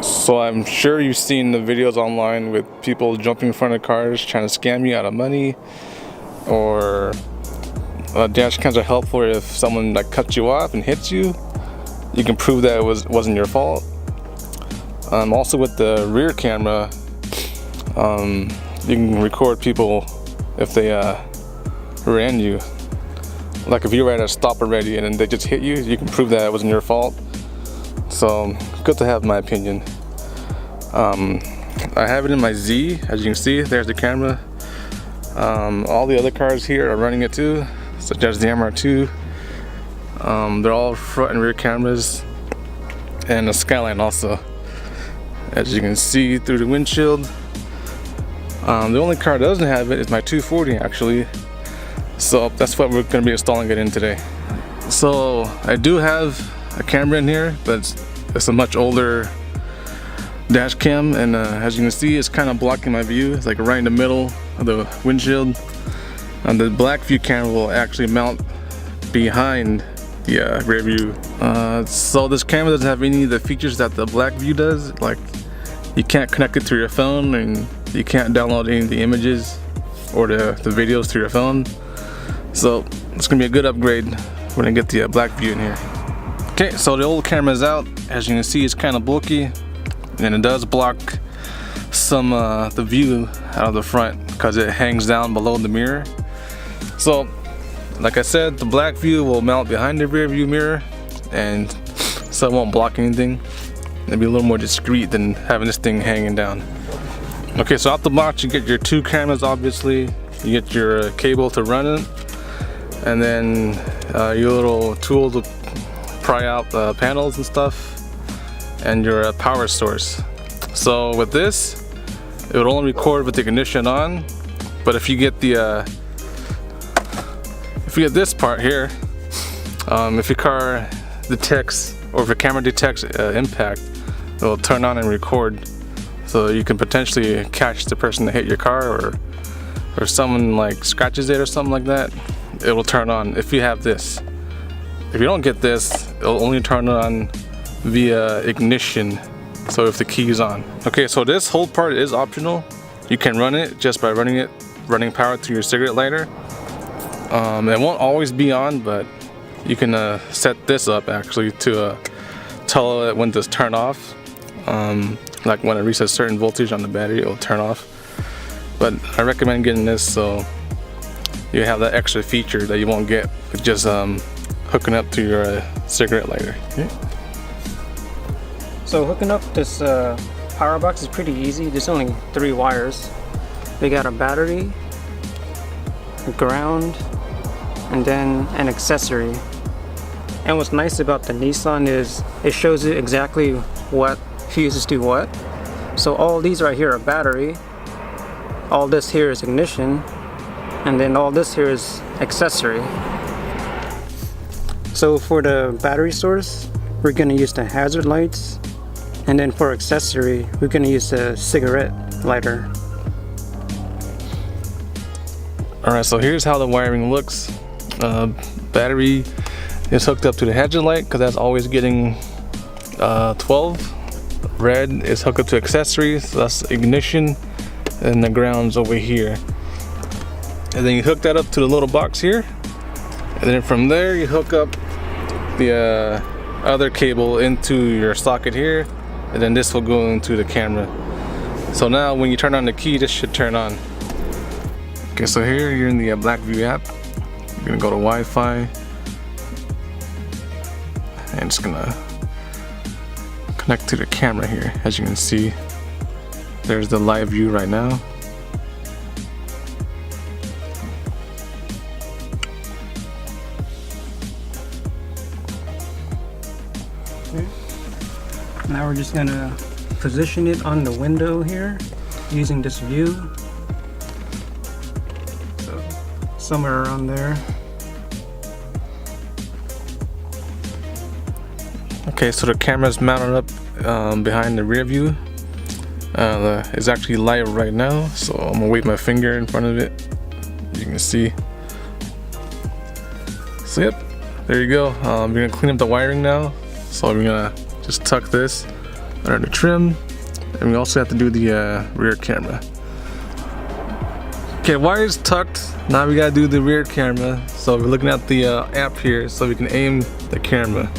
So I'm sure you've seen the videos online with people jumping in front of cars trying to scam you out of money, or dash cams are helpful if someone like cuts you off and hits you. You can prove that it wasn't your fault. Also with the rear camera, you can record people if they ran you. Like if you were at a stop already and then they just hit you, you can prove that it wasn't your fault. So good to have, in my opinion. I have it in my Z, as you can see. There's the camera. All the other cars here are running it too, such as the MR2. They're all front and rear cameras, and the Skyline also, as you can see through the windshield. The only car that doesn't have it is my 240 actually, so that's what we're going to be installing it in today. So I do have a camera in here, but it's a much older dash cam, and as you can see, it's kind of blocking my view. It's like right in the middle of the windshield. And the BlackVue camera will actually mount behind the rear view. So this camera doesn't have any of the features that the BlackVue does. Like, you can't connect it to your phone, and you can't download any of the images or the videos to your phone. So it's gonna be a good upgrade when I get the BlackVue in here. Okay, so the old camera is out. As you can see, it's kind of bulky, and it does block some the view out of the front because it hangs down below the mirror. So like I said, the BlackVue will mount behind the rear view mirror, and so it won't block anything. It'll be a little more discreet than having this thing hanging down. Okay, so out the box you get your two cameras, obviously. You get your cable to run it, and then your little tool to pry out the panels and stuff, and your power source. So with this, it would only record with the ignition on, but if you get the this part here, if your car detects, or if your camera detects impact, it will turn on and record, so you can potentially catch the person that hit your car, or someone like scratches it or something like that. It will turn on if you have this. If you don't get this, it'll only turn on via ignition, so if the key is on. Okay, so this whole part is optional. You can run it just by running power through your cigarette lighter. It won't always be on, but you can set this up actually to tell it when to turn off. Like when it reaches a certain voltage on the battery, it'll turn off. But I recommend getting this so you have that extra feature that you won't get with just hooking up to your cigarette lighter. Okay. So hooking up this power box is pretty easy. There's only 3 wires. They got a battery, a ground, and then an accessory. And what's nice about the Nissan is it shows you exactly what fuses do what. So all these right here are battery, all this here is ignition, and then all this here is accessory. So for the battery source, we're going to use the hazard lights, and then for accessory, we're going to use a cigarette lighter. Alright, so here's how the wiring looks. Battery is hooked up to the hazard light because that's always getting 12. Red is hooked up to accessories, so that's ignition, and the ground's over here. And then you hook that up to the little box here, and then from there you hook up the other cable into your socket here, and then this will go into the camera. So now when you turn on the key, this should turn on. Okay, so here you're in the BlackVue app. You're gonna go to Wi-Fi, and it's gonna connect to the camera here. As you can see, there's the live view right now. Now we're just gonna position it on the window here using this view. So somewhere around there. Okay, so the camera's mounted up behind the rear view. It's actually live right now, so I'm gonna wave my finger in front of it. You can see. So yep, there you go. We're gonna clean up the wiring now. So we're gonna just tuck this under the trim, and we also have to do the rear camera. Okay, wire's tucked. Now we gotta do the rear camera. So we're looking at the app here so we can aim the camera.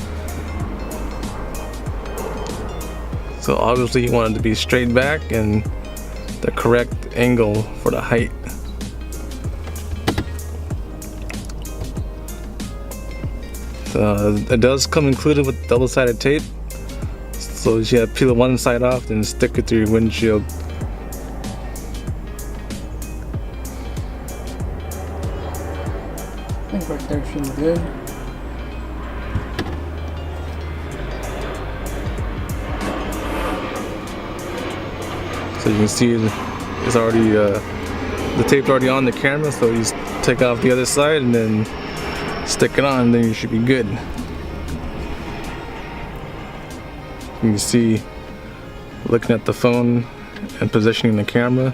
So obviously you want it to be straight back and the correct angle for the height. So it does come included with double-sided tape. So you have to peel one side off and stick it to your windshield. I think right there should be good. So you can see it's already the tape's already on the camera. So you just take off the other side and then stick it on, and then you should be good. You can see looking at the phone and positioning the camera.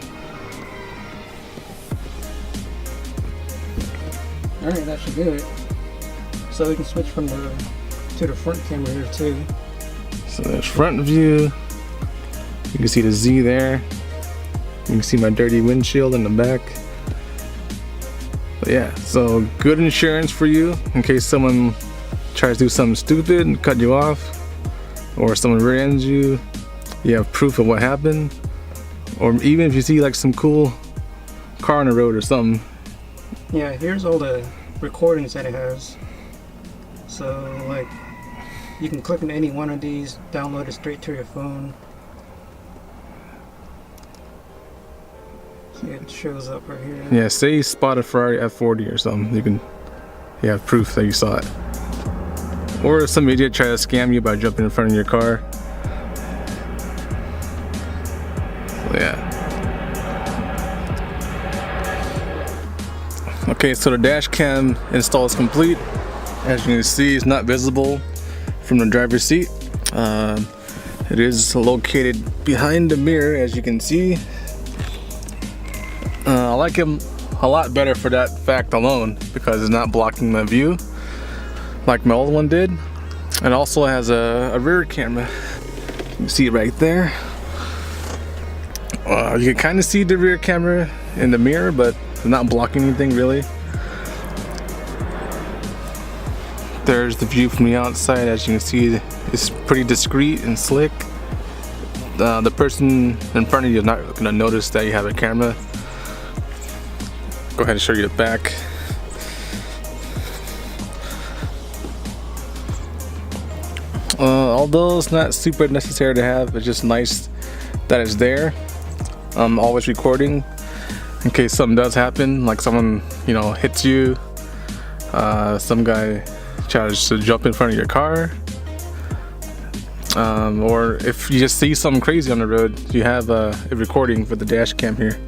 Alright, that should do it. So we can switch from to the front camera here too. So there's front view. You can see the Z there. You can see my dirty windshield in the back. But yeah, so good insurance for you in case someone tries to do something stupid and cut you off, or someone rear ends you. You have proof of what happened, or even if you see like some cool car on the road or something. Yeah, here's all the recordings that it has. So like, you can click on any one of these, download it straight to your phone. See, it shows up right here. Yeah, say you spot a Ferrari F40 or something, you have proof that you saw it. Or if some idiot try to scam you by jumping in front of your car. So yeah. Okay, so the dash cam install is complete. As you can see, it's not visible from the driver's seat. It is located behind the mirror, as you can see. I like him a lot better for that fact alone, because it's not blocking my view like my old one did. It also has a rear camera. You can see it right there. You can kind of see the rear camera in the mirror, but it's not blocking anything really. There's the view from the outside. As you can see, it's pretty discreet and slick. The person in front of you is not going to notice that you have a camera. Go ahead and show you the back. Although it's not super necessary to have, it's just nice that it's there. I'm always recording in case something does happen, like someone hits you, some guy tries to jump in front of your car, or if you just see something crazy on the road, you have a recording for the dash cam here.